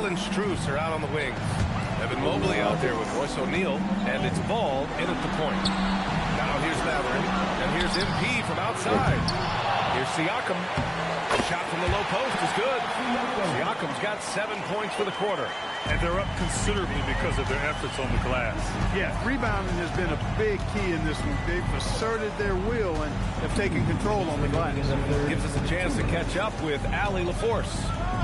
and Strus are out on the wings. Evan Mobley out there with Royce O'Neal, and it's Ball in at the point. Now here's Matherin, and here's MP from outside. Here's Siakam. The shot from the low post is good. Siakam's got 7 points for the quarter. And they're up considerably because of their efforts on the glass. Yeah, rebounding has been a big key in this one. They've asserted their will and have taken control on the glass. Gives us a chance to catch up with Allie LaForce.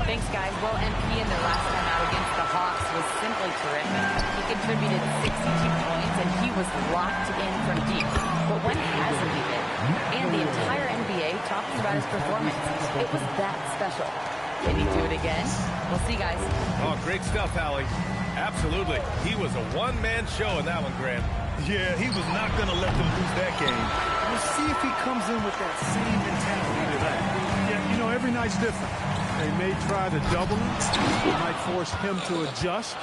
Thanks, guys. Well, MP in their last time out against the Hawks was simply terrific. He contributed 62 points, and he was locked in from deep. But when hasn't he been? And the entire NBA talking about his performance. It was that special. Can he do it again? We'll see, guys. Oh, great stuff, Allie. Absolutely. He was a one-man show in that one, Grant. Yeah, he was not going to let them lose that game. We'll see if he comes in with that same mentality tonight. Yeah, you know, every night's different. They may try to double him. They might force him to adjust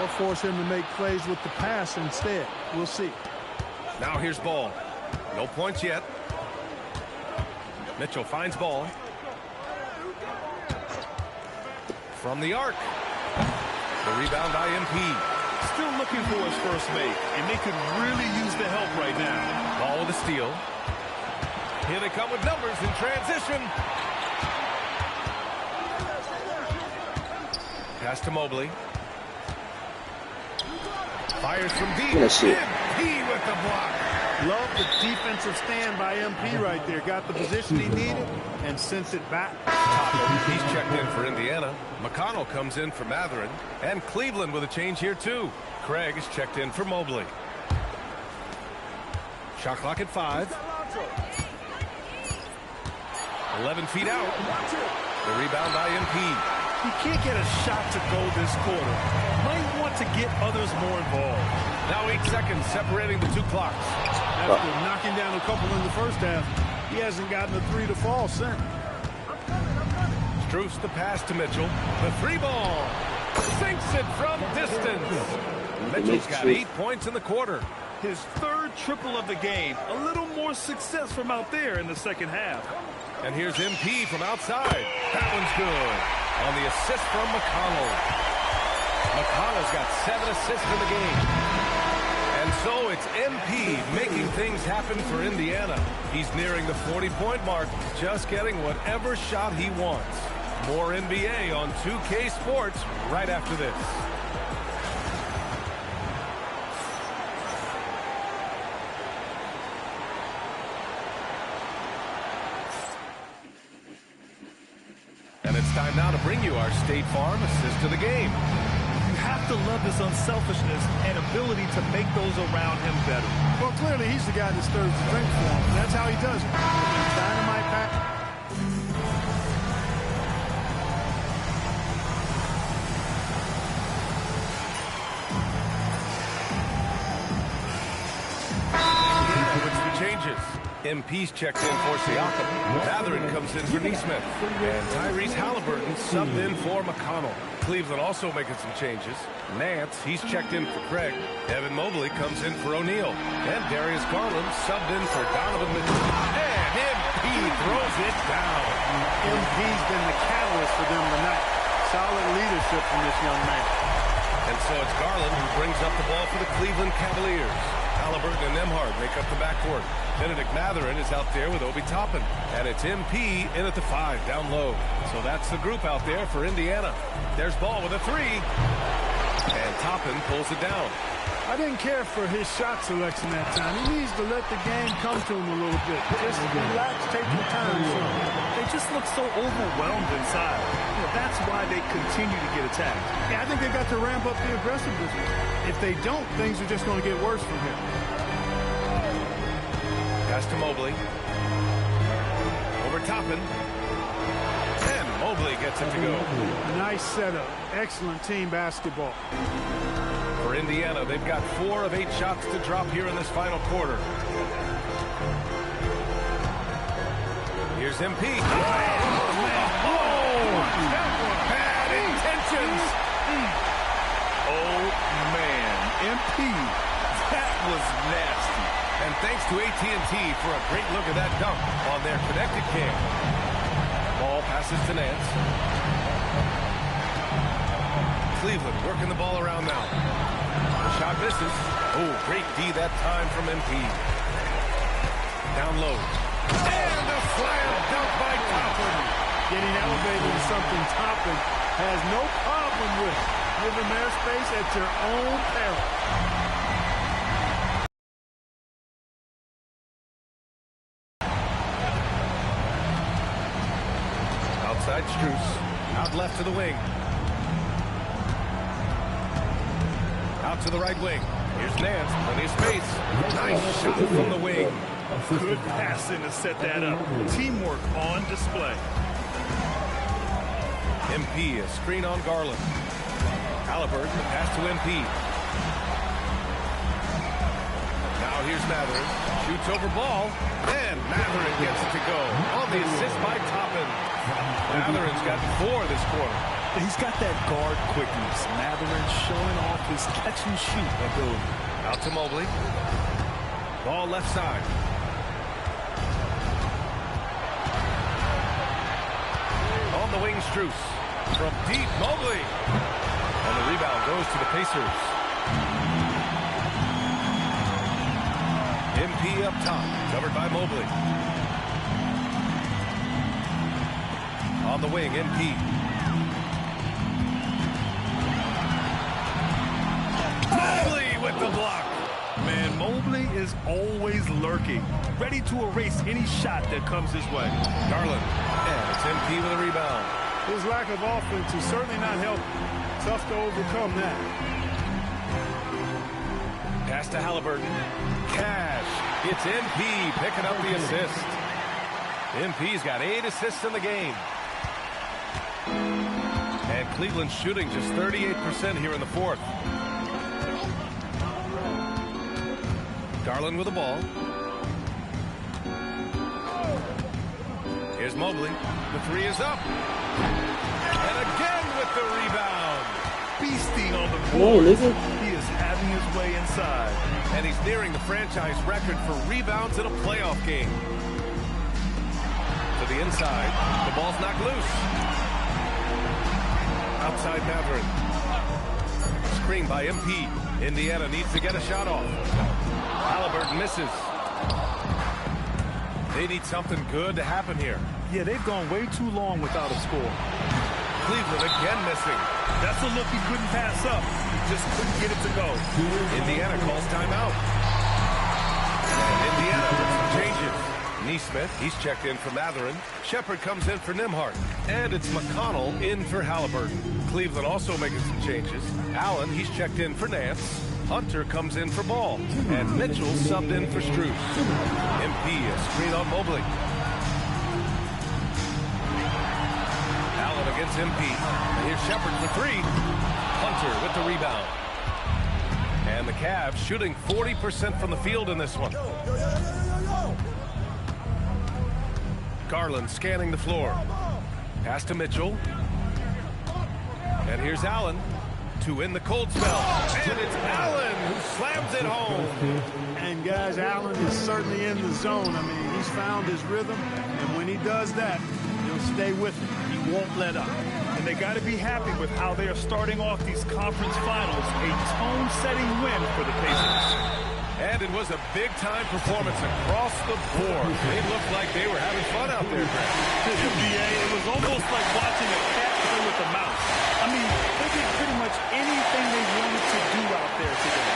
or force him to make plays with the pass instead. We'll see. Now here's Ball. No points yet. Mitchell finds Ball. From the arc. The rebound by MP. Still looking for his first make, and they could really use the help right now. Ball with a steal. Here they come with numbers in transition. Pass to Mobley. Fires from deep. MP with the block. Love the defensive stand by MP right there. Got the position he needed and sent it back. He's checked in for Indiana. McConnell comes in for Matherin. And Cleveland with a change here, too. Craig is checked in for Mobley. Shot clock at 5. 11 feet out. The rebound by MP. He can't get a shot to go this quarter. Might want to get others more involved. Now 8 seconds separating the two clocks. After knocking down a couple in the first half, he hasn't gotten a 3 to fall since. Strus the pass to Mitchell. The 3 ball. Sinks it from distance. Mitchell's got 8 points in the quarter. His third triple of the game. A little more success from out there in the second half. And here's MP from outside. That one's good. On the assist from McConnell. McConnell's got 7 assists in the game. And so it's MP making things happen for Indiana. He's nearing the 40-point mark, just getting whatever shot he wants. More NBA on 2K Sports right after this. And it's time now to bring you our State Farm assist of the game. You have to love his unselfishness and ability to make those around him better. Well, clearly he's the guy that stirs the drink for him. That's how he does it. Dynamite pack. With some changes. MP's checked in for Siakam. Matherin comes in for Neesmith. And Tyrese Halliburton subbed in for McConnell. Cleveland also making some changes. Nance, he's checked in for Craig. Evan Mobley comes in for O'Neal. And Darius Garland subbed in for Donovan Mitchell. And MP throws it down. MP's been the catalyst for them tonight. Solid leadership from this young man. And so it's Garland who brings up the ball for the Cleveland Cavaliers. Halliburton and Nembhard make up the backcourt. Benedict Matherin is out there with Obi Toppin. And it's MP in at the 5, down low. So that's the group out there for Indiana. There's Ball with a 3. And Toppin pulls it down. I didn't care for his shot selection that time. He needs to let the game come to him a little bit. Just relax, take your time. They just look so overwhelmed inside. You know, that's why they continue to get attacked. Yeah, I think they've got to ramp up the aggressiveness. If they don't, things are just going to get worse from here. Pass to Mobley. Over Toppin. And Mobley gets it to go. Nice setup. Excellent team basketball. For Indiana, they've got 4 of 8 shots to drop here in this final quarter. Here's MP. Bad intentions. Oh, man. MP, that was nasty. And thanks to AT&T for a great look at that dunk on their connected cam. Ball passes to Nance. Cleveland working the ball around now. The shot misses. Oh, great D that time from MP. Down low. And a slam dunk by Toppin. Getting elevated is something Toppin has no problem with. Give them their space at your own peril. Outside Strus. Out left to the wing. Out to the right wing. Here's Nance. Plenty of space. Nice shot from the wing. Good passing to set that up. Teamwork on display. MP, a screen on Garland. Halliburton, the pass to MP. Now here's Matherin. Shoots over ball. And Matherin gets it to go. On the assist by Toppin. Matherin's got 4 this quarter. He's got that guard quickness. Matherin showing off his catch-and-shoot ability. Out to Mobley. Ball left side. On the wing, Strus. From deep, Mobley. And the rebound goes to the Pacers. MP up top, covered by Mobley. On the wing, MP. Mobley with the block. Man, Mobley is always lurking, ready to erase any shot that comes his way. Garland. And it's MP with a rebound. His lack of offense is certainly not helping. Tough to overcome that. Pass to Halliburton. Cash. It's MP picking up the assist. MP's got 8 assists in the game. And Cleveland shooting just 38% here in the fourth. Garland with the ball. Here's Mobley. The 3 is up. And again with the rebound. Feasting on the Come on, board. listen. He is having his way inside. And he's nearing the franchise record for rebounds in a playoff game. To the inside. The ball's knocked loose. Outside Matherin. Screen by MP. Indiana needs to get a shot off. Halliburton misses. They need something good to happen here. Yeah, they've gone way too long without a score. Cleveland again missing. That's a look he couldn't pass up. He just couldn't get it to go. Indiana calls timeout. And Indiana with some changes. Neesmith, he's checked in for Matherin. Shepard comes in for Nimhart. And it's McConnell in for Halliburton. Cleveland also making some changes. Allen, he's checked in for Nance. Hunter comes in for Ball. And Mitchell subbed in for Strus. MP, a screen on Mobley. Allen against MP. And here's Shepard for 3. Hunter with the rebound. And the Cavs shooting 40% from the field in this one. Garland scanning the floor. Pass to Mitchell. And here's Allen to end the cold spell. And it's Allen who slams it home. And guys, Allen is certainly in the zone. I mean, he's found his rhythm, and when he does that, he'll stay with it. He won't let up. And they got to be happy with how they are starting off these conference finals. A tone-setting win for the Pacers. And it was a big-time performance across the board. They looked like they were having fun out there, Greg. NBA, it was almost like watching a cat play with a mouse. I mean, they did pretty much anything they wanted to do out there today.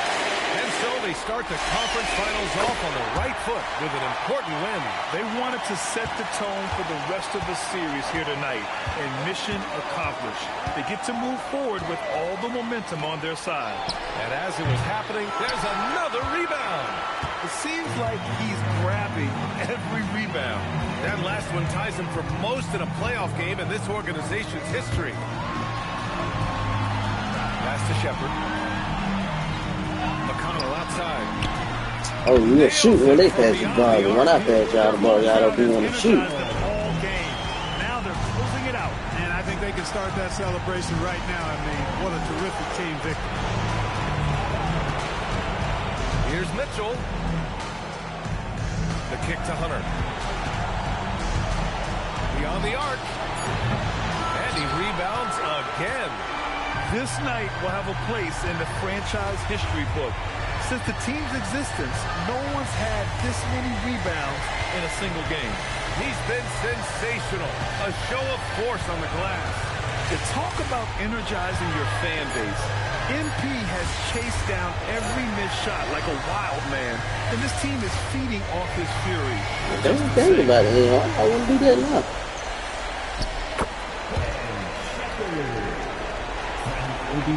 And so they start the conference finals off on the right foot with an important win. They wanted to set the tone for the rest of the series here tonight, and mission accomplished. They get to move forward with all the momentum on their side. And as it was happening, there's another rebound. It seems like he's grabbing every rebound. That last one ties him for most in a playoff game in this organization's history. Pass to Shepard. McConnell outside. Oh, you gonna shoot when they pass the ball. But when I pass y'all the ball, y'all don't be want to shoot. All game. Now they're closing it out. And I think they can start that celebration right now. I mean, what a terrific team victory. Here's Mitchell. The kick to Hunter. Beyond the arc. And he rebounds again. This night will have a place in the franchise history book. Since the team's existence, no one's had this many rebounds in a single game. He's been sensational. A show of force on the glass. To talk about energizing your fan base, MP has chased down every missed shot like a wild man, and this team is feeding off his fury. Don't think about it, you know. I wouldn't do that now. And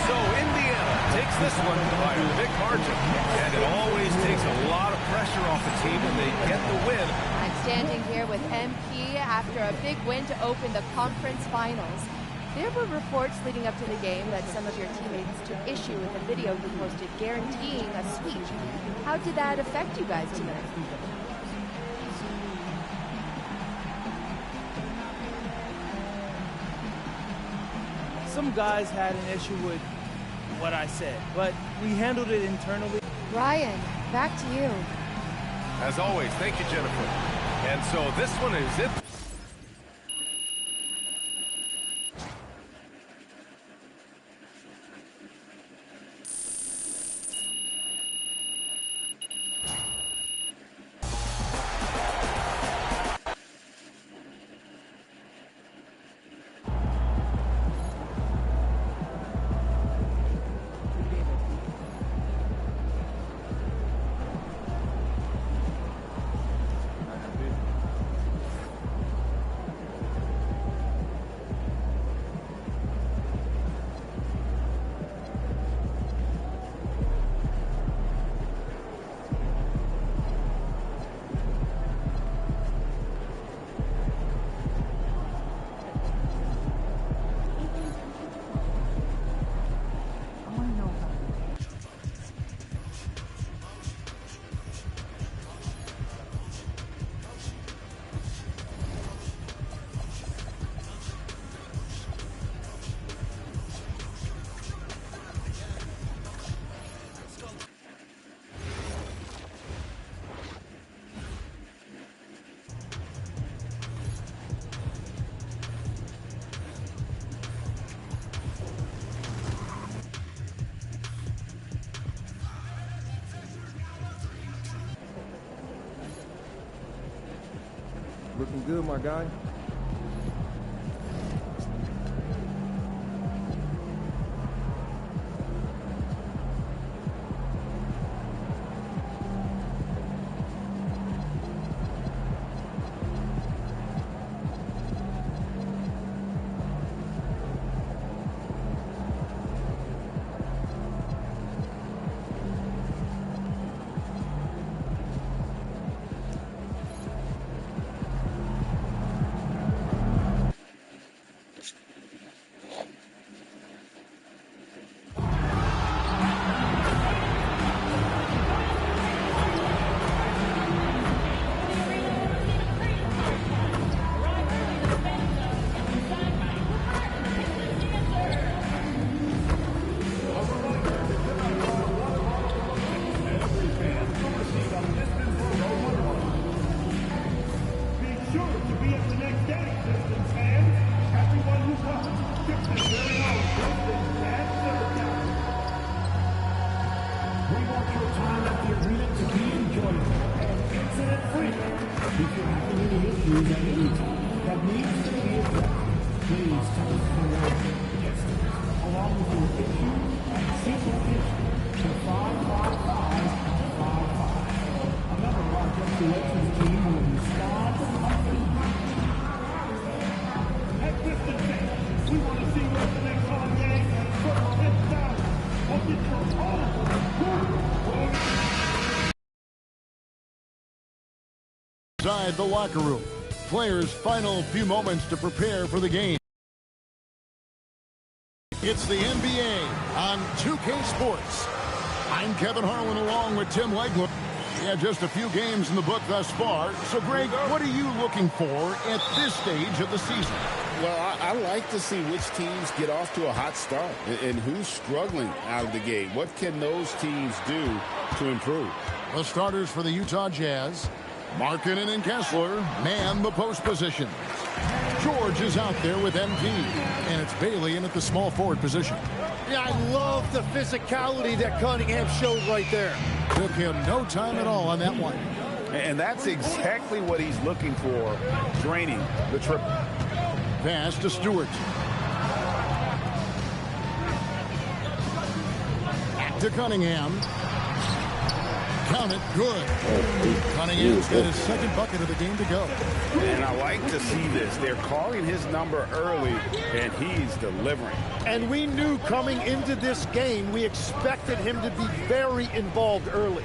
so Indiana takes this one by a big margin. And it always takes a lot of pressure off the team when they get the win. I'm standing here with MP after a big win to open the conference finals. There were reports leading up to the game that some of your teammates took issue with a video you posted guaranteeing a sweep. How did that affect you guys tonight? Some guys had an issue with what I said, but we handled it internally. Ryan, back to you. As always, thank you, Jennifer. And so this one is it. Looking good, my guy. Inside the locker room, players' final few moments to prepare for the game. It's the NBA on 2K Sports. I'm Kevin Harlan along with Tim Legler. Yeah, just a few games in the book thus far. So, Greg, what are you looking for at this stage of the season? Well, I like to see which teams get off to a hot start and who's struggling out of the gate. What can those teams do to improve? The starters for the Utah Jazz, Markkanen and Kessler man the post position. George is out there with MP. And it's Bailey in at the small forward position. Yeah, I love the physicality that Cunningham showed right there. Took him no time at all on that one. And that's exactly what he's looking for, draining the triple. Pass to Stewart. Back to Cunningham. Count it, good. Cunningham's got his second bucket of the game to go. And I like to see this. They're calling his number early, and he's delivering. And we knew coming into this game, we expected him to be very involved early.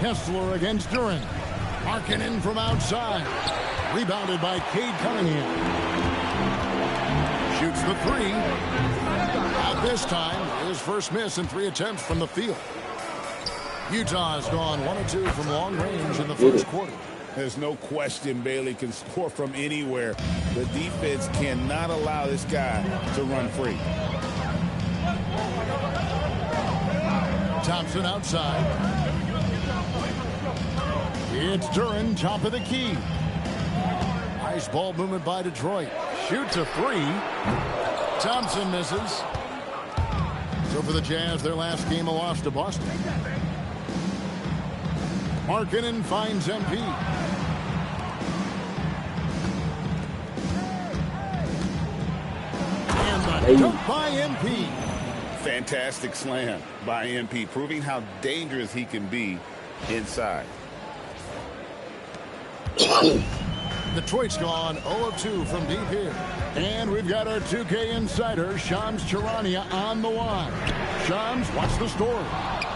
Kessler against Duran. Markkanen from outside. Rebounded by Cade Cunningham. Shoots the three. Out this time, his first miss in 3 attempts from the field. Utah's gone 1 of 2 from long range in the first quarter. There's no question Bailey can score from anywhere. The defense cannot allow this guy to run free. Thompson outside. It's Duran, top of the key. Nice ball movement by Detroit. Shoots a three. Thompson misses. So for the Jazz, their last game a loss to Boston. Markkanen finds MP. And the dunk by MP. Fantastic slam by MP, proving how dangerous he can be inside. Detroit's gone 0 of 2 from deep here. And we've got our 2K insider, Shams Charania, on the line. Shams, what's the story?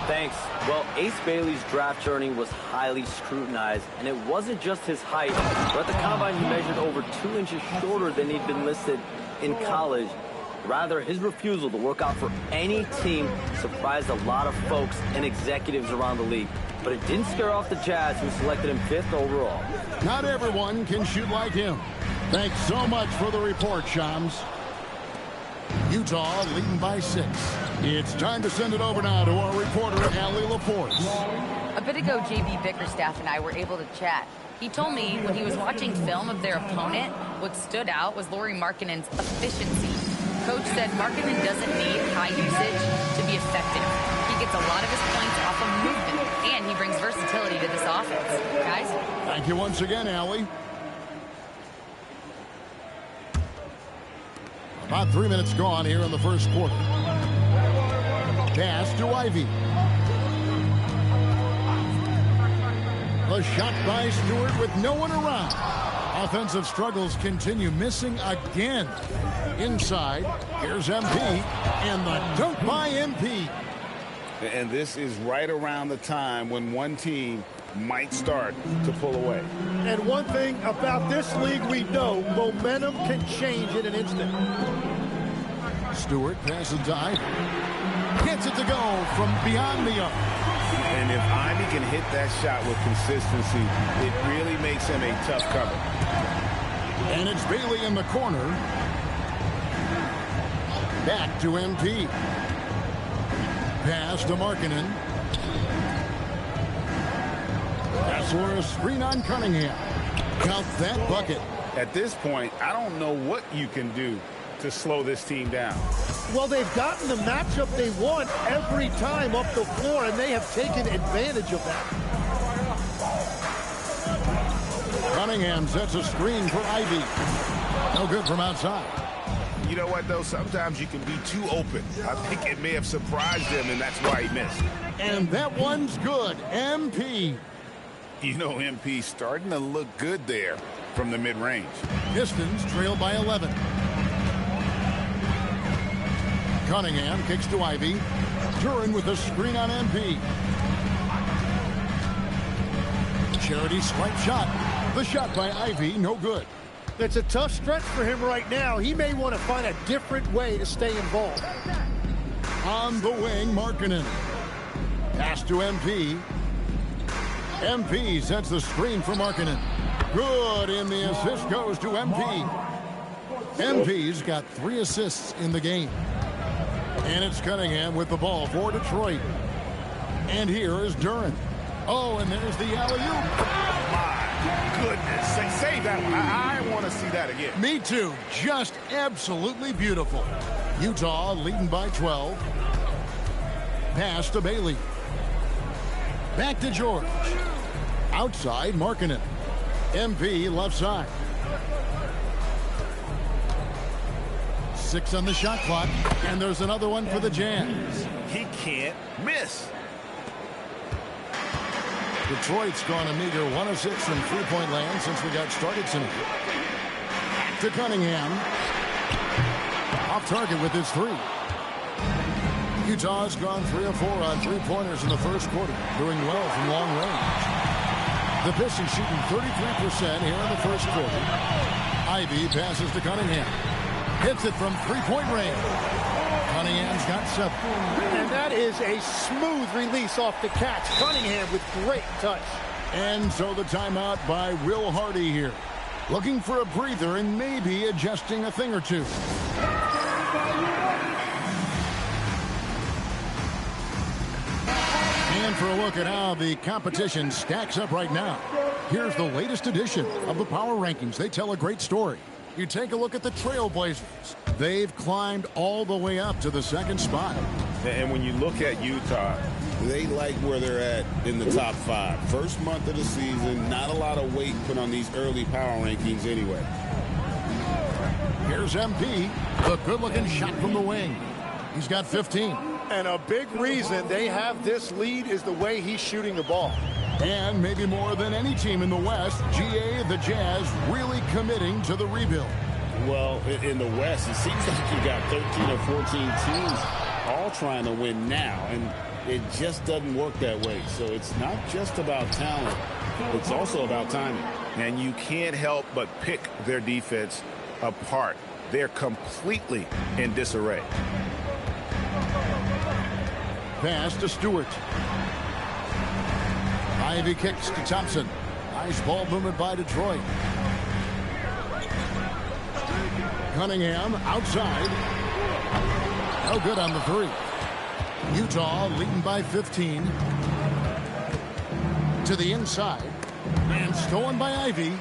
Thanks. Well, Ace Bailey's draft journey was highly scrutinized, and it wasn't just his height, but at the combine he measured over 2 inches shorter than he'd been listed in college. Rather, his refusal to work out for any team surprised a lot of folks and executives around the league. But it didn't scare off the Jazz, who selected him 5th overall. Not everyone can shoot like him. Thanks so much for the report, Shams. Utah leading by 6. It's time to send it over now to our reporter, Allie LaForce. A bit ago, JB Bickerstaff and I were able to chat. He told me when he was watching film of their opponent, what stood out was Lauri Markkanen's efficiency. Coach said Markkanen doesn't need high usage to be effective. He gets a lot of his points off of movement, and he brings versatility to this offense. Guys? Thank you once again, Allie. About 3 minutes gone here in the first quarter. Pass to Ivy. The shot by Stewart with no one around. Offensive struggles continue, missing again. Inside, here's MP, and the dunk by MP. And this is right around the time when one team might start to pull away. And one thing about this league we know, momentum can change in an instant. Stewart passes to Ivy. Gets it to go from beyond the arc. And if Ivy can hit that shot with consistency, it really makes him a tough cover. And it's Bailey in the corner. Back to MP. Pass to Markkanen. Kessler a screen on Cunningham. Count that bucket. At this point, I don't know what you can do to slow this team down. Well, they've gotten the matchup they want every time up the floor, and they have taken advantage of that. Cunningham sets a screen for Ivy. No good from outside. You know what, though? Sometimes you can be too open. I think it may have surprised him, and that's why he missed. And that one's good. MP. You know, MP starting to look good there from the mid-range. Pistons trail by 11. Cunningham kicks to Ivy. Duran with a screen on MP. Charity swipe shot. The shot by Ivy, no good. It's a tough stretch for him right now. He may want to find a different way to stay involved. On the wing, Markkanen. Pass to MP. MP sets the screen for Markkanen. Good, and the assist goes to MP. MP's got 3 assists in the game. And it's Cunningham with the ball for Detroit. And here is Duran. Oh, and there's the alley-oop. Goodness, save that one. I want to see that again. Me too. Just absolutely beautiful. Utah leading by 12. Pass to Bailey. Back to George. Outside, Markkanen. MP left side. 6 on the shot clock, and there's another one for the Jazz. He can't miss. Detroit's gone a meager 1 of 6 from three-point land since we got started tonight. Back to Cunningham. Off target with his 3. Utah's gone 3 of 4 on three-pointers in the first quarter, doing well from long range. The Pistons shooting 33% here in the first quarter. Ivy passes to Cunningham. Hits it from three-point range. Cunningham's got 7. And that is a smooth release off the catch. Cunningham with great touch. And so the timeout by Will Hardy here. Looking for a breather and maybe adjusting a thing or two. And for a look at how the competition stacks up right now, here's the latest edition of the Power Rankings. They tell a great story. You take a look at the Trailblazers. They've climbed all the way up to the 2nd spot. And when you look at Utah, they like where they're at in the top 5. First month of the season, not a lot of weight put on these early power rankings anyway. Here's MP. The good-looking shot from the wing. He's got 15. And a big reason they have this lead is the way he's shooting the ball. And maybe more than any team in the West, GA, the Jazz, really committing to the rebuild. Well, in the West, it seems like you've got 13 or 14 teams all trying to win now, and it just doesn't work that way. So it's not just about talent. It's also about timing. And you can't help but pick their defense apart. They're completely in disarray. Pass to Stewart. Ivy kicks to Thompson. Nice ball movement by Detroit. Cunningham outside. No good on the 3. Utah leading by 15. To the inside. And stolen by Ivy.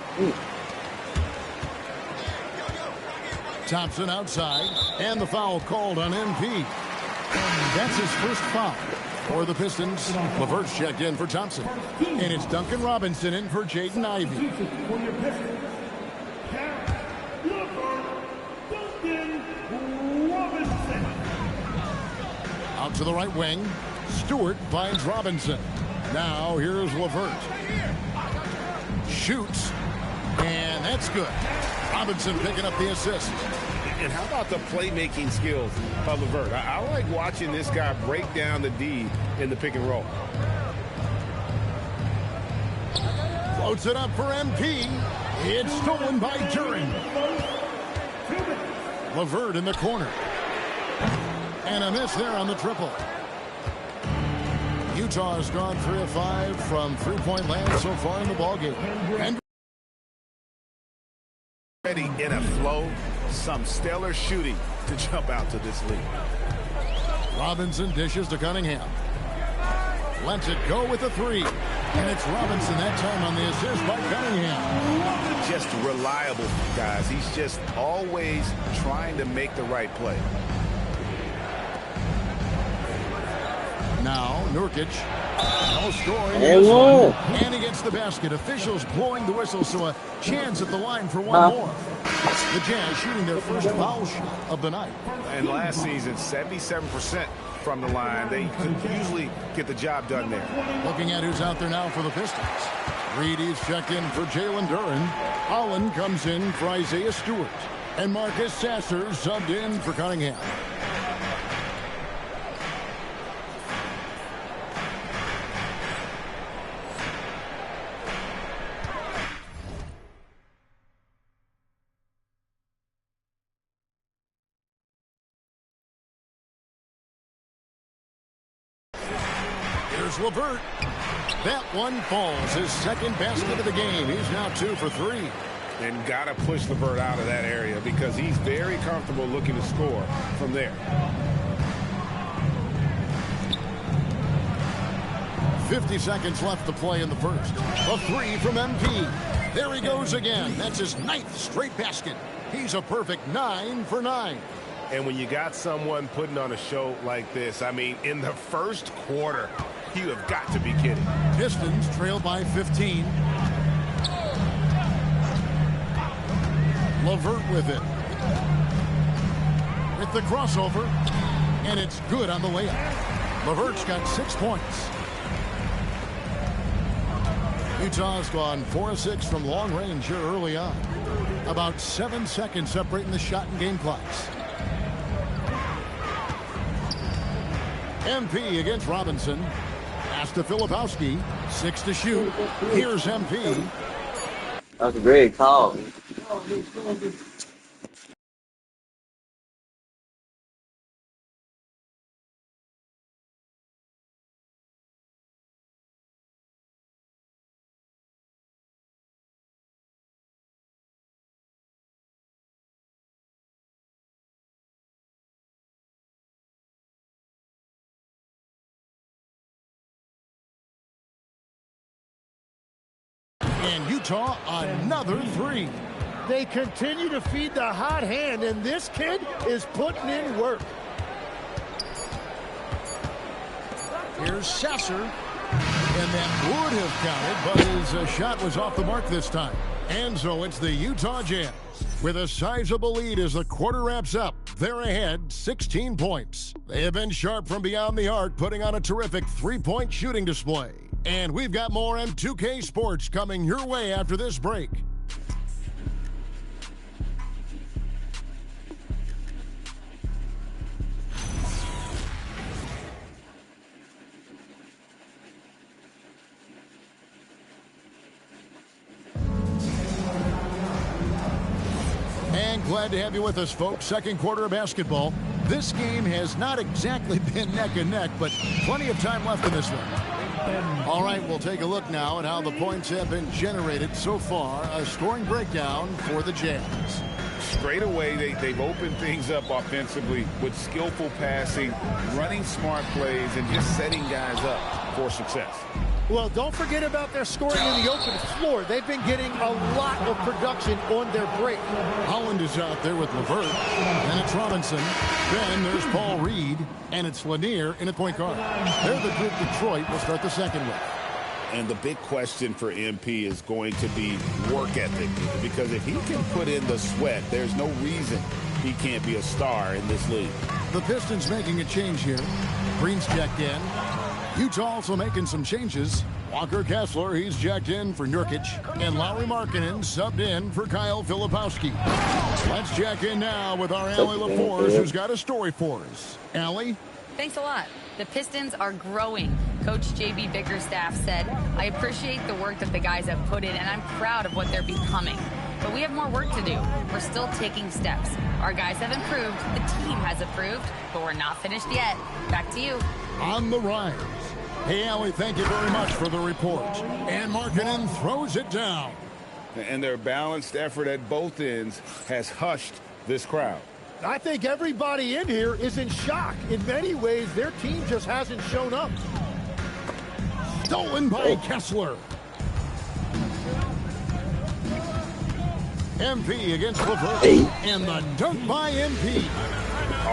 Thompson outside. And the foul called on MP. And that's his first foul for the Pistons. LeVert's checked in for Thompson. And it's Duncan Robinson in for Jaden Ivey. Out to the right wing. Stewart finds Robinson. Now here's LeVert. Shoots. And that's good. Robinson picking up the assist. And how about the playmaking skills of LeVert? I like watching this guy break down the D in the pick and roll. Floats it up for MP. It's stolen by Duren. LeVert in the corner. And a miss there on the triple. Utah has gone 3 of 5 from three-point land so far in the ballgame. And Ready in a flow, some stellar shooting to jump out to this lead. Robinson dishes to Cunningham. Lets it go with the 3. And it's Robinson that time on the assist by Cunningham. Just reliable, guys. He's just always trying to make the right play. Now, Nurkic. No scoring in this one. And he gets the basket. Officials blowing the whistle, so a chance at the line for one more. The Jazz shooting their first foul shot of the night. And last season, 77% from the line. They could usually get the job done there. Looking at who's out there now for the Pistons. Reedy's checked in for Jalen Duren. Holland comes in for Isaiah Stewart. And Marcus Sasser subbed in for Cunningham. LeVert. That one falls. His second basket of the game. He's now 2 for 3. And got to push LeVert out of that area because he's very comfortable looking to score from there. 50 seconds left to play in the first. A three from MP. There he goes again. That's his 9th straight basket. He's a perfect 9 for 9. And when you got someone putting on a show like this, I mean, in the first quarter, you have got to be kidding. Pistons trail by 15. LeVert with it. With the crossover. And it's good on the layup. LeVert's got 6 points. Utah's gone 4 of 6 from long range here early on. About 7 seconds separating the shot and game clocks. MP against Robinson. Pass to Filipowski. 6 to shoot. Here's MP. That's a great call. And Utah, another 3. They continue to feed the hot hand, and this kid is putting in work. Here's Sasser. And that would have counted, but his shot was off the mark this time. And so it's the Utah Jazz with a sizable lead as the quarter wraps up. They're ahead 16 points. They have been sharp from beyond the arc, putting on a terrific 3-point shooting display. And we've got more Nba2k Sports coming your way after this break. And glad to have you with us, folks. Second quarter of basketball. This game has not exactly been neck and neck, but plenty of time left in this one. All right, we'll take a look now at how the points have been generated so far. A scoring breakdown for the Jazz. Straight away, they've opened things up offensively with skillful passing, running smart plays, and just setting guys up for success. Well, don't forget about their scoring in the open floor. They've been getting a lot of production on their break. Holland is out there with LeVert. Then it's Robinson. Then there's Paul Reed. And it's Lanier in at point guard. They're the group Detroit will start the second with. And the big question for MP is going to be work ethic. Because if he can put in the sweat, there's no reason he can't be a star in this league. The Pistons making a change here. Green's checked in. Utah also making some changes. Walker Kessler, he's jacked in for Nurkic. And Lauri Markkanen subbed in for Kyle Filipowski. Let's jack in now with our Allie LaForce, who's got a story for us. Allie? Thanks a lot. The Pistons are growing. Coach J.B. Bickerstaff said, I appreciate the work that the guys have put in, and I'm proud of what they're becoming. But we have more work to do. We're still taking steps. Our guys have improved. The team has improved, but we're not finished yet. Back to you. On the rise. Hey, Allie, thank you very much for the report. And Markkanen throws it down. And their balanced effort at both ends has hushed this crowd. I think everybody in here is in shock. In many ways, their team just hasn't shown up. Stolen by Kessler. MP against LeVert. And the dunk by MP.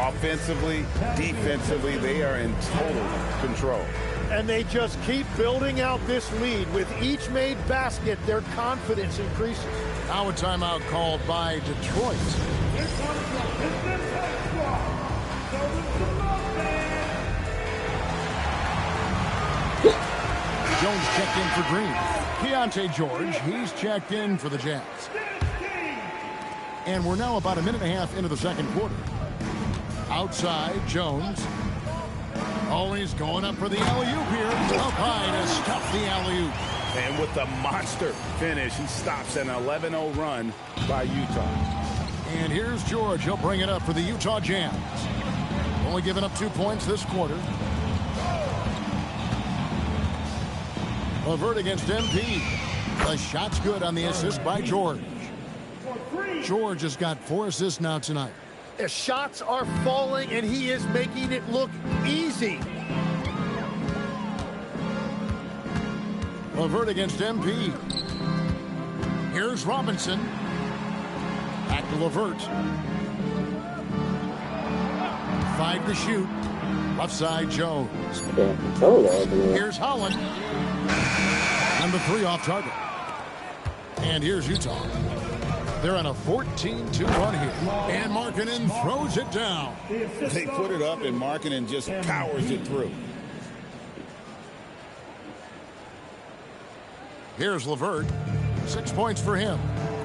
Offensively, defensively, they are in total control. And they just keep building out this lead. With each made basket, their confidence increases. Now a timeout called by Detroit. Jones checked in for Green. Keontae George, he's checked in for the Jazz. And we're now about a minute and a half into the second quarter. Outside, Jones. Oh, he's going up for the alley-oop here. Up high to stop the alley-oop. And with the monster finish, he stops an 11-0 run by Utah. And here's George. He'll bring it up for the Utah Jazz. Only giving up 2 points this quarter. LeVert against MP. The shot's good on the assist by George. George has got 4 assists now tonight. The shots are falling, and he is making it look easy. LeVert against MP. Here's Robinson. Back to LeVert. 5 to shoot. Left side, Jones. Here's Holland. And the 3 off target. And here's Utah. They're on a 14-2 run here. And Markkanen throws it down. They put it up, and Markkanen just powers it through. Here's LeVert. 6 points for him.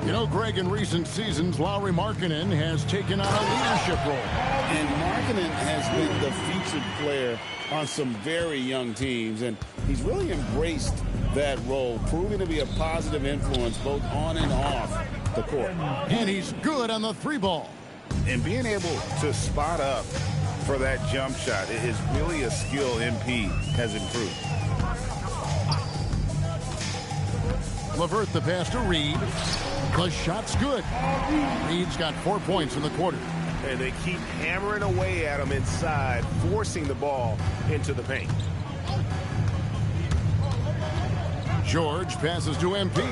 You know, Greg, in recent seasons, Lauri Markkanen has taken on a leadership role. And Markkanen has been the featured player on some very young teams, and he's really embraced that role, proving to be a positive influence both on and off the court. And he's good on the 3 ball. And being able to spot up for that jump shot is really a skill MP has improved. LeVert the pass to Reed. The shot's good. Reed's got 4 points in the quarter. And they keep hammering away at him inside, forcing the ball into the paint. George passes to MP.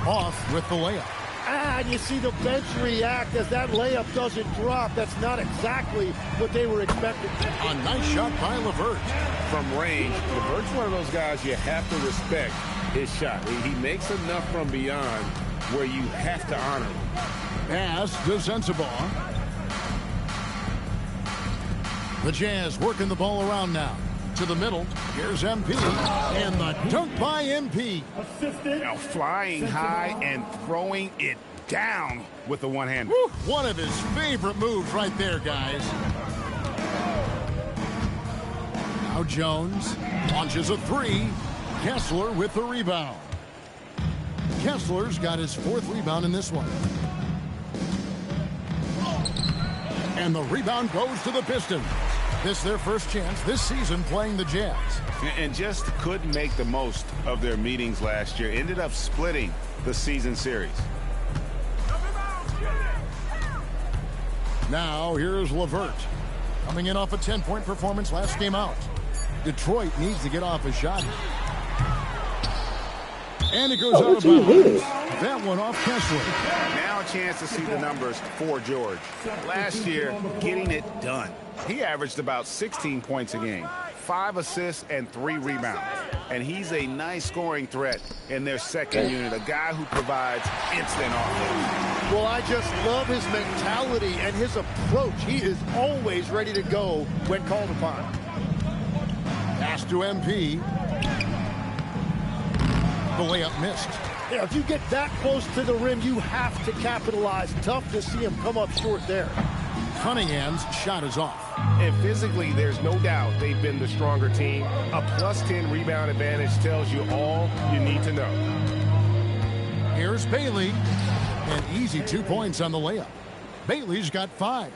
Off with the layup. And you see the bench react as that layup doesn't drop. That's not exactly what they were expecting. A nice shot by LeVert. From range, LeVert's one of those guys you have to respect his shot. He makes enough from beyond where you have to honor him. Pass to Sensabaugh. The Jazz working the ball around now. To the middle. Here's MP. And the dunk by MP. Now flying high and throwing it down with the one-hander. One of his favorite moves right there, guys. Now Jones launches a 3. Kessler with the rebound. Kessler's got his 4th rebound in this one. And the rebound goes to the Pistons. This is their first chance this season playing the Jazz. And just couldn't make the most of their meetings last year. Ended up splitting the season series. Now here's LeVert. Coming in off a 10-point performance last game out. Detroit needs to get off a shot. And it goes out of bounds. That one off Kessler. Now a chance to see the numbers for George. Last year, getting it done. He averaged about 16 points a game, 5 assists and 3 rebounds. And he's a nice scoring threat in their second unit, a guy who provides instant offense. Well, I just love his mentality and his approach. He is always ready to go when called upon. Pass to MP. The layup missed. Yeah, if you get that close to the rim, you have to capitalize. Tough to see him come up short there. Cunningham's shot is off. And physically, there's no doubt they've been the stronger team. A +10 rebound advantage tells you all you need to know. Here's Bailey. An easy 2 points on the layup. Bailey's got 5.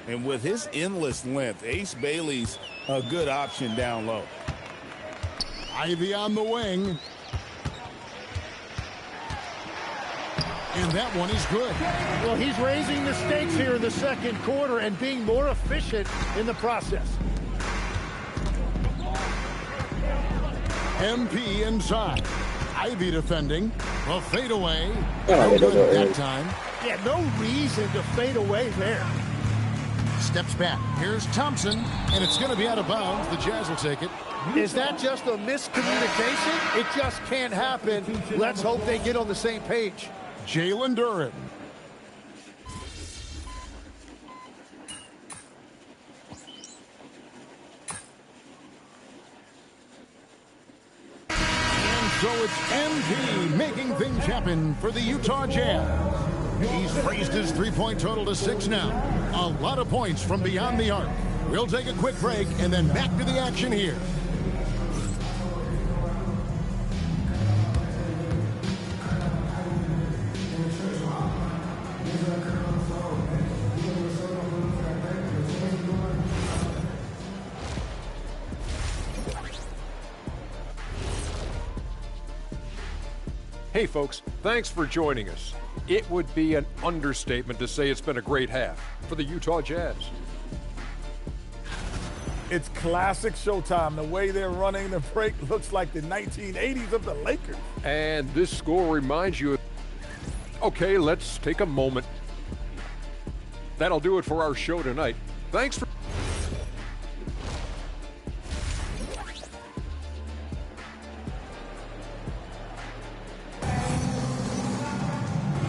And with his endless length, Ace Bailey's a good option down low. Ivy on the wing. And that one is good. Well, he's raising the stakes here in the second quarter and being more efficient in the process. MP inside. Ivy defending. A fadeaway. No good that time. Yeah, no reason to fade away there. Steps back. Here's Thompson. And it's going to be out of bounds. The Jazz will take it. Is that just a miscommunication? It just can't happen. Let's hope they get on the same page. Jalen Duren. And so it's MP making things happen for the Utah Jazz. He's raised his 3-point total to 6 now. A lot of points from beyond the arc. We'll take a quick break and then back to the action here. Hey folks, thanks for joining us. It would be an understatement to say it's been a great half for the Utah Jazz. It's classic Showtime. The way they're running the break looks like the 1980s of the Lakers. And this score reminds you, okay, let's take a moment. That'll do it for our show tonight. Thanks for...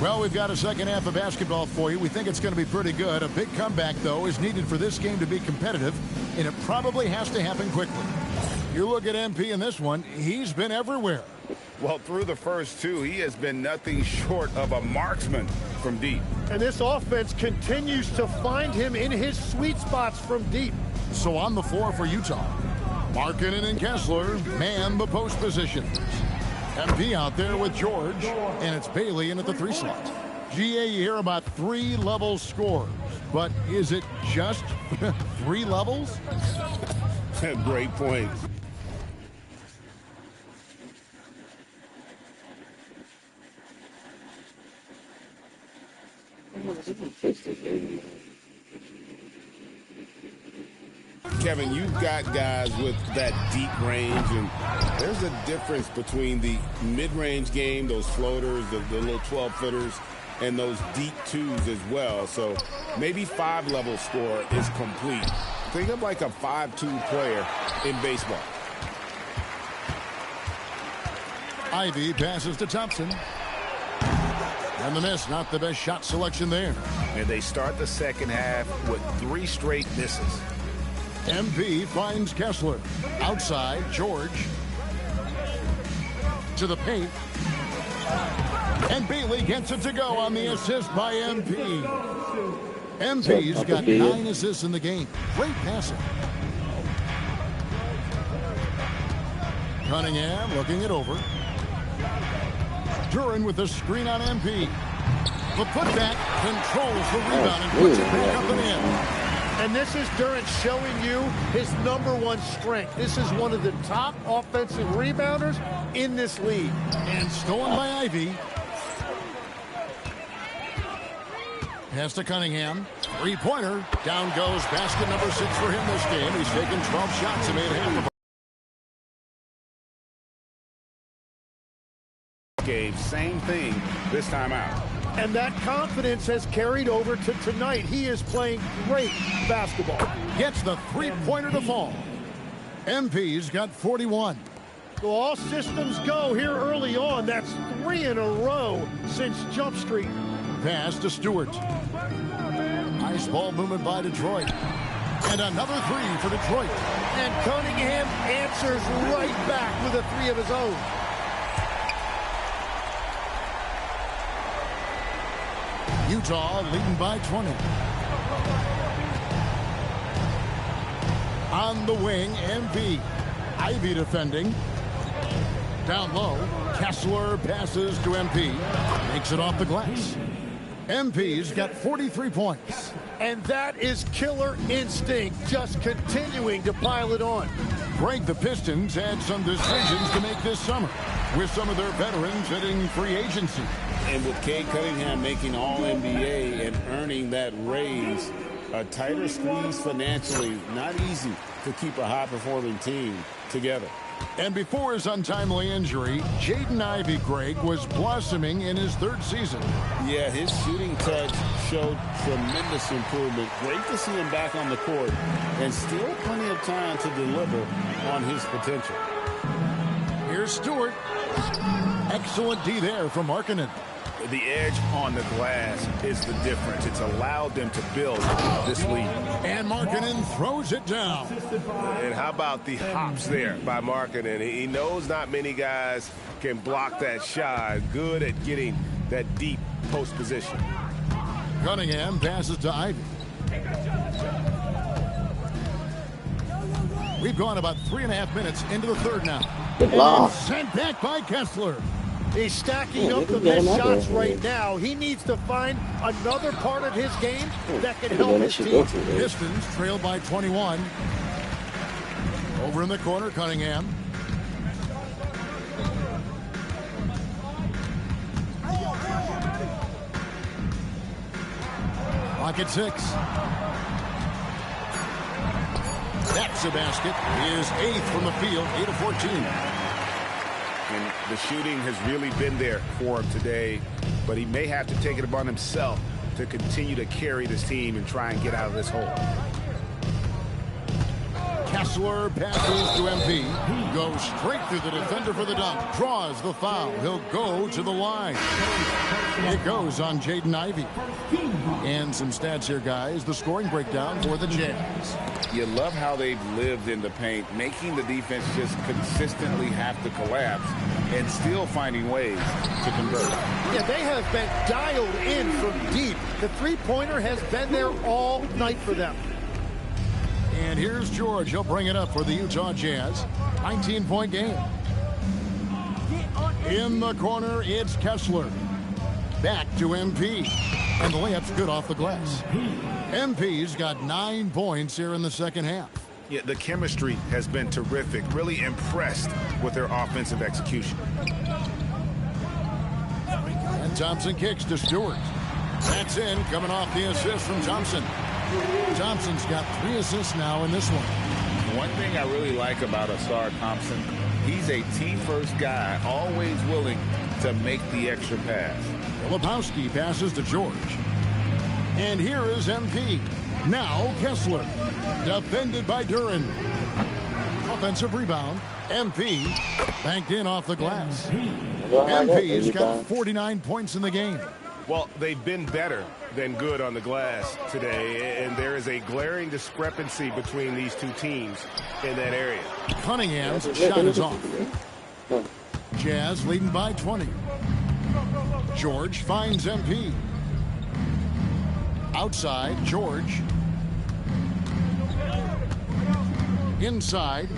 Well, we've got a second half of basketball for you. We think it's going to be pretty good. A big comeback, though, is needed for this game to be competitive, and it probably has to happen quickly. You look at MP in this one, he's been everywhere. Well, through the first two, he has been nothing short of a marksman from deep. And this offense continues to find him in his sweet spots from deep. So on the floor for Utah, Markkanen and Kessler man the post positions. MP out there with George, and it's Bailey in at the 3 slot. GA, you hear about 3-level scores, but is it just 3 levels? Great point. Kevin, you've got guys with that deep range, and there's a difference between the mid-range game, those floaters, the little 12-footers, and those deep twos as well. So maybe 5-level score is complete. Think of like a 5-2 player in baseball. Ivy passes to Thompson. And the miss, not the best shot selection there. And they start the second half with 3 straight misses. MP finds Kessler. Outside, George. To the paint. And Bailey gets it to go on the assist by MP. MP's got 9 assists in the game. Great passing. Cunningham looking it over. Duran with the screen on MP. The putback controls the rebound and puts it back up and in. And this is Durant showing you his #1 strength. This is one of the top offensive rebounders in this league. And stolen by Ivy. Pass to Cunningham. 3-pointer. Down goes basket number 6 for him this game. He's taken 12 shots and made half of them. Game, same thing this time out. And that confidence has carried over to tonight. He is playing great basketball. Gets the 3-pointer to fall. MP's got 41. So all systems go here early on. That's 3 in a row since Jump Street. Pass to Stewart. Nice ball movement by Detroit. And another 3 for Detroit. And Cunningham answers right back with a 3 of his own. Utah leading by 20. On the wing, MP. Ivy defending. Down low, Kessler passes to MP. Makes it off the glass. MP's got 43 points. And that is killer instinct, just continuing to pile it on. Greg, the Pistons had some decisions to make this summer, with some of their veterans hitting free agency. And with Cade Cunningham making All-NBA and earning that raise, a tighter squeeze financially, not easy to keep a high-performing team together. And before his untimely injury, Jaden Ivey, Greg, was blossoming in his 3rd season. Yeah, his shooting touch showed tremendous improvement. Great to see him back on the court, and still plenty of time to deliver on his potential. Here's Stewart. Excellent D there from Markkanen. The edge on the glass is the difference. It's allowed them to build this lead. And Markkanen throws it down. And how about the hops there by Markkanen? He knows not many guys can block that shot. Good at getting that deep post position. Cunningham passes to Ivy. We've gone about 3.5 minutes into the 3rd now. And sent back by Kessler. He's stacking up the missed shots right now. He needs to find another part of his game that can help his team. Pistons trail by 21. Over in the corner, Cunningham. Clock at 6. That's a basket. He is 8th from the field, 8 of 14. And the shooting has really been there for him today, but he may have to take it upon himself to continue to carry this team and try and get out of this hole. Kessler passes to MP. Goes straight through the defender for the dunk. Draws the foul. He'll go to the line. It goes on Jaden Ivey. And some stats here, guys. The scoring breakdown for the Jazz. You love how they've lived in the paint, making the defense just consistently have to collapse and still finding ways to convert. Yeah, they have been dialed in from deep. The three-pointer has been there all night for them. And here's George. He'll bring it up for the Utah Jazz. 19-point game. In the corner, it's Kessler. Back to MP. And the layup's good off the glass. MP's got 9 points here in the second half. Yeah, the chemistry has been terrific. Really impressed with their offensive execution. And Thompson kicks to Stewart. That's in, coming off the assist from Thompson. Thompson's got 3 assists now in this one. One thing I really like about Asar Thompson, he's a team-first guy, always willing to make the extra pass. Lepowski passes to George. And here is MP. Now Kessler. Defended by Duran. Offensive rebound. MP banked in off the glass. MP's got 49 points in the game. Well, they've been better than good on the glass today, and there is a glaring discrepancy between these two teams in that area. Cunningham's shot is off. Jazz leading by 20. George finds MP. Outside, George. Inside.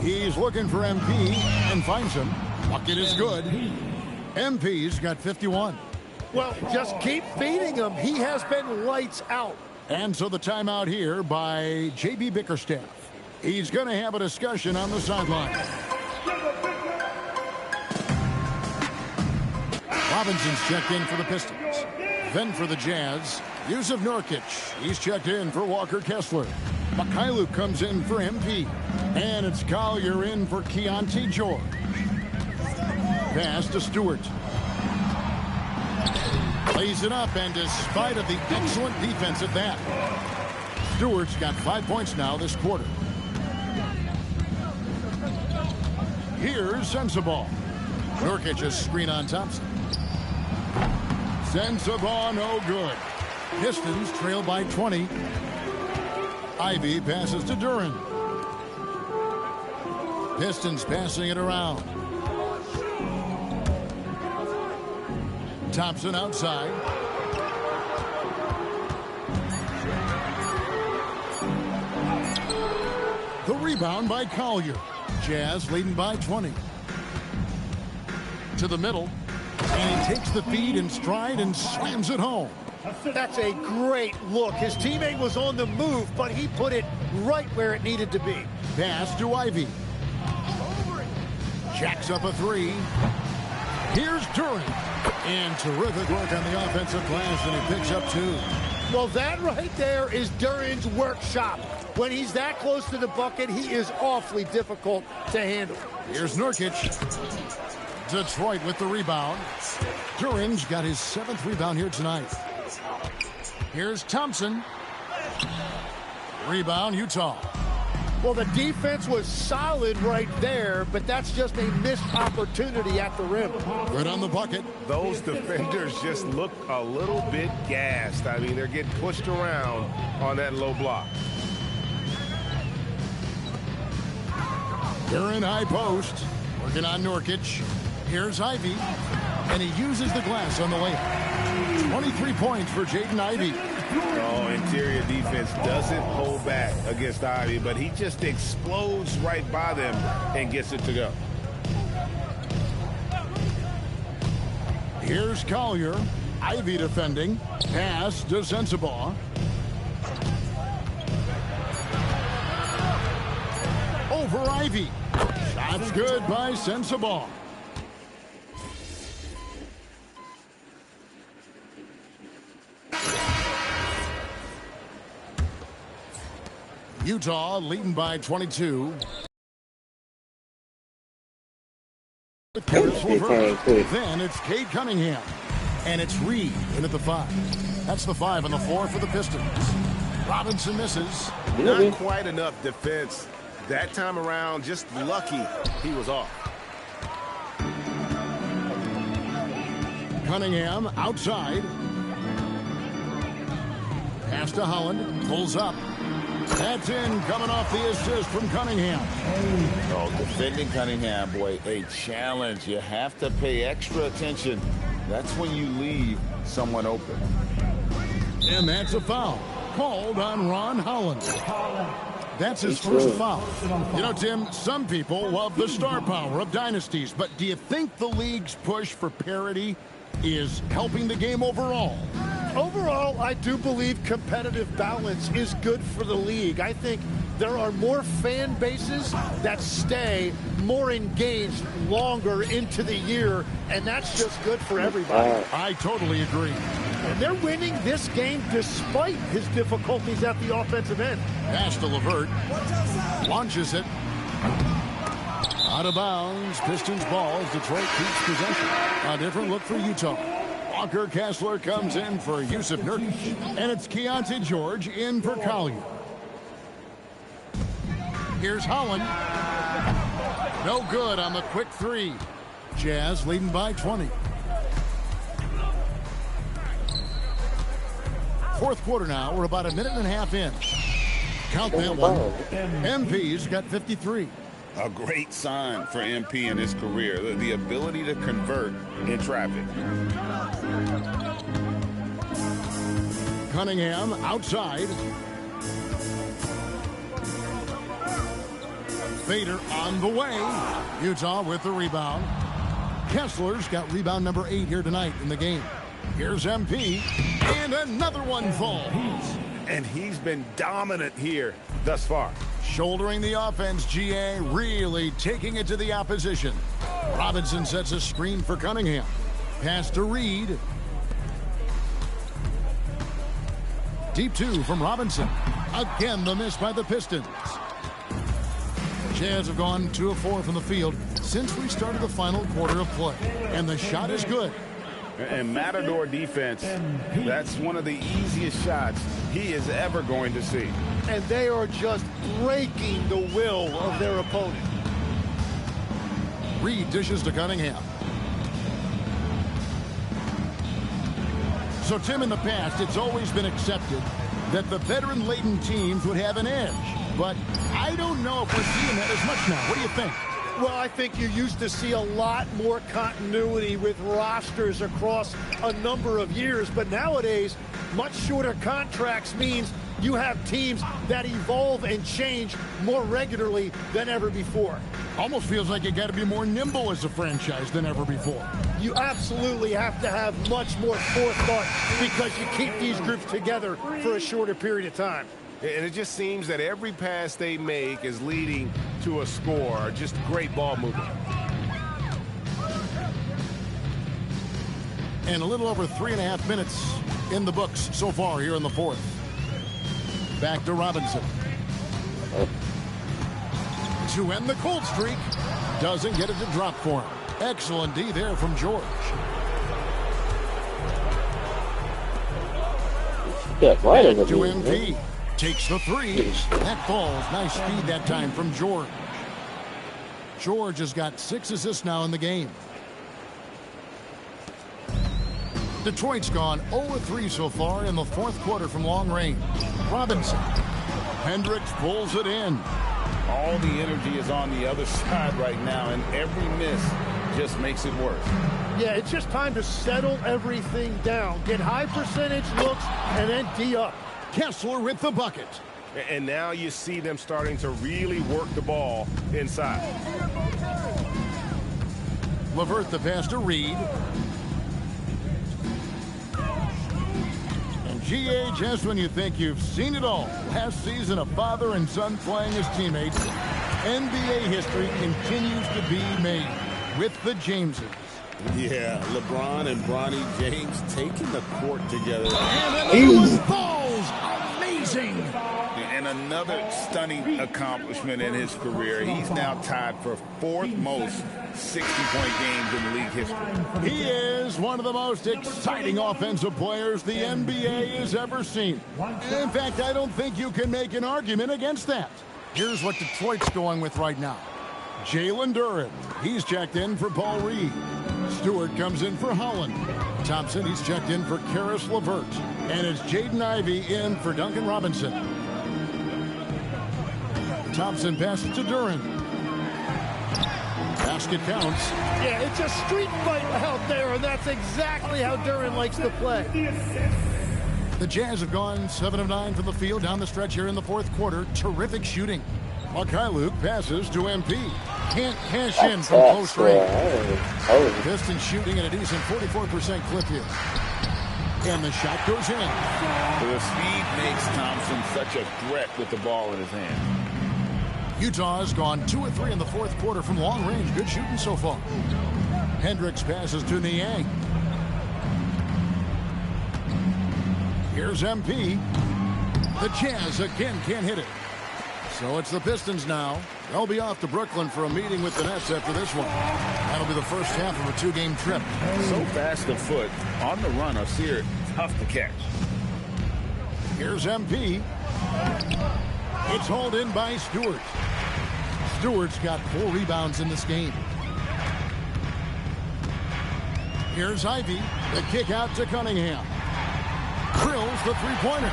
He's looking for MP and finds him. Bucket is good. MP's got 51. Well, just keep feeding him. He has been lights out. And so the timeout here by J.B. Bickerstaff. He's going to have a discussion on the sideline. Robinson's checked in for the Pistons. Then for the Jazz, Yusuf Nurkic. He's checked in for Walker Kessler. Mikhailuk comes in for MP. And it's Collier in for Keontae George. Pass to Stewart. Plays it up, and despite of the excellent defense at that, Stewart's got 5 points now this quarter. Here's Sensabaugh. Nurkic's screen on Thompson. Sensabaugh, no good. Pistons trail by 20. Ivy passes to Duran. Pistons passing it around. Thompson outside. The rebound by Collier. Jazz leading by 20. To the middle. And he takes the feed in stride and slams it home. That's a great look. His teammate was on the move, but he put it right where it needed to be. Pass to Ivy. Jacks up a 3. Here's Duran. And terrific work on the offensive glass, and he picks up 2. Well, that right there is Duran's workshop. When he's that close to the bucket, he is awfully difficult to handle. Here's Nurkic. Detroit with the rebound. Duran's got his 7th rebound here tonight. Here's Thompson. Rebound, Utah. Well, the defense was solid right there, but that's just a missed opportunity at the rim. Good on the bucket. Those defenders just look a little bit gassed. I mean, they're getting pushed around on that low block. Duran high post. Working on Nurkic. Here's Ivy. And he uses the glass on the layup. 23 points for Jaden Ivey. Oh, interior defense doesn't hold back against Ivy, but he just explodes right by them and gets it to go. Here's Collier. Ivy defending. Pass to Sensabaugh. Over Ivy. Shot's good by Sensabaugh. Utah leading by 22. Then it's Cade Cunningham. And it's Reed in at the 5. That's the 5 and the 4 for the Pistons. Robinson misses. Not quite enough defense. That time around, just lucky he was off. Cunningham outside. Pass to Holland. Pulls up. That's in, coming off the assist from Cunningham. Oh, defending Cunningham, boy, a challenge. You have to pay extra attention. That's when you leave someone open. And that's a foul called on Ron Holland. That's his first foul. You know, Tim, some people love the star power of dynasties, but do you think the league's push for parity is helping the game overall? Overall, I do believe competitive balance is good for the league. I think there are more fan bases that stay more engaged longer into the year, and that's just good for everybody. I totally agree. And they're winning this game despite his difficulties at the offensive end. Pass to LeVert. Launches it. Out of bounds. Pistons ball as Detroit keeps possession. A different look for Utah. Walker Kessler comes in for Yusuf Nurkic. And it's Keontae George in for Collier. Here's Holland. No good on the quick 3. Jazz leading by 20. Fourth quarter now. We're about a minute and a half in. Count that one. MP's got 53. A great sign for MP in his career, the ability to convert in traffic. Cunningham outside. Fader on the way. Utah with the rebound. Kessler's got rebound number 8 here tonight in the game. Here's MP. And another one falls. And he's been dominant here thus far. Shouldering the offense, GA really taking it to the opposition. Robinson sets a screen for Cunningham. Pass to Reed. Deep 2 from Robinson. Again, the miss by the Pistons. Jazz have gone 2 of 4 from the field since we started the final quarter of play. And the shot is good. And Matador defense, that's one of the easiest shots he is ever going to see. And they are just breaking the will of their opponent. Reed dishes to Cunningham. So, Tim, in the past, it's always been accepted that the veteran-laden teams would have an edge. But I don't know if we're seeing that as much now. What do you think? Well, I think you used to see a lot more continuity with rosters across a number of years. But nowadays, much shorter contracts means you have teams that evolve and change more regularly than ever before. Almost feels like you got to be more nimble as a franchise than ever before. You absolutely have to have much more forethought because you keep these groups together for a shorter period of time. And it just seems that every pass they make is leading to a score. Just great ball movement. And a little over 3.5 minutes in the books so far here in the fourth. Back to Robinson. To end the cold streak. Doesn't get it to drop for him. Excellent D there from George. Yeah, right in the to MP. Takes the 3. That falls. Nice speed that time from George. George has got 6 assists now in the game. Detroit's gone 0-3 so far in the fourth quarter from long range. Robinson. Hendricks pulls it in. All the energy is on the other side right now, and every miss just makes it worse. Yeah, it's just time to settle everything down. Get high percentage looks and then D up. Kessler with the bucket. And now you see them starting to really work the ball inside. LeVert the pass to Reed. And GA, just when you think you've seen it all, last season a father and son playing as teammates, NBA history continues to be made with the Jameses. Yeah, LeBron and Bronny James taking the court together. And another one falls. Amazing. And another stunning accomplishment in his career. He's now tied for fourth most 60-point games in league history. He is one of the most exciting offensive players the NBA has ever seen. In fact, I don't think you can make an argument against that. Here's what Detroit's going with right now. Jalen Duren, he's checked in for Paul Reed. Stewart comes in for Holland. Thompson, he's checked in for Karis LeVert. And it's Jaden Ivey in for Duncan Robinson. Thompson passes to Duren. Basket counts. Yeah, it's a street fight out there, and that's exactly how Duren likes to play. The Jazz have gone 7 of 9 from the field down the stretch here in the fourth quarter. Terrific shooting. Luke passes to MP. Can't cash in from close range. Pistons shooting at a decent 44% clip here. And the shot goes in. The speed makes Thompson such a threat with the ball in his hand. Utah has gone 2 of 3 in the fourth quarter from long range. Good shooting so far. Hendricks passes to Niang. Here's MP. The Jazz again can't hit it. So it's the Pistons now. They'll be off to Brooklyn for a meeting with the Nets after this one. That'll be the first half of a 2-game trip. So fast of foot, on the run, I see it tough to catch. Here's MP. It's hauled in by Stewart. Stewart's got 4 rebounds in this game. Here's Ivey. The kick out to Cunningham. Drills the three-pointer.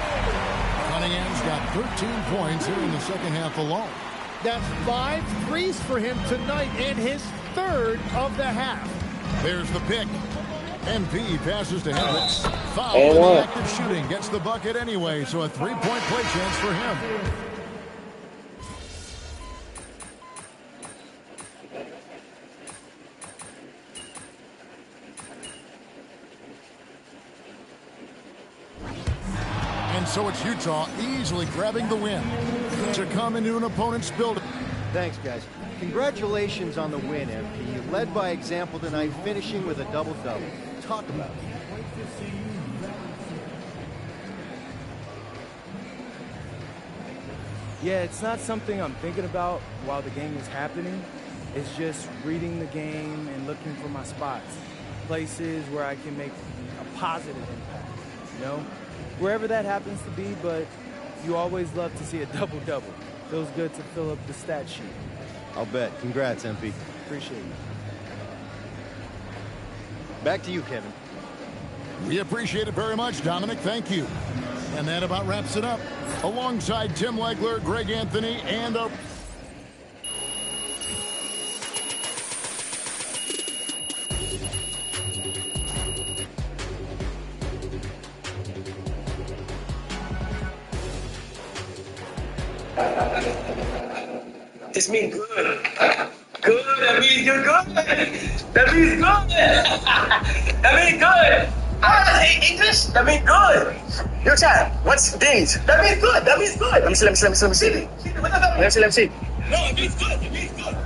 Cunningham's got 13 points here in the second half alone. That's 5 threes for him tonight and his third of the half. There's the pick. MP passes to Hendricks. Foul in the act of shooting. Gets the bucket anyway, so a 3-point play chance for him. And so it's Utah easily grabbing the win to come into an opponent's building. Thanks, guys. Congratulations on the win, MP. You led by example tonight, finishing with a double-double. Talk about it. Yeah, it's not something I'm thinking about while the game is happening. It's just reading the game and looking for my spots, places where I can make a positive impact, you know? Wherever that happens to be, but you always love to see a double-double. Feels good to fill up the stat sheet. I'll bet. Congrats, MP. Appreciate it. Back to you, Kevin. We appreciate it very much, Dominic. Thank you. And that about wraps it up. Alongside Tim Legler, Greg Anthony, and our... This means good. Good, that means you're good. That means good. That means good. English? That means good. Your child, what's things? That means good. That means good. Let me see. Let me see. No, it means good. It means good.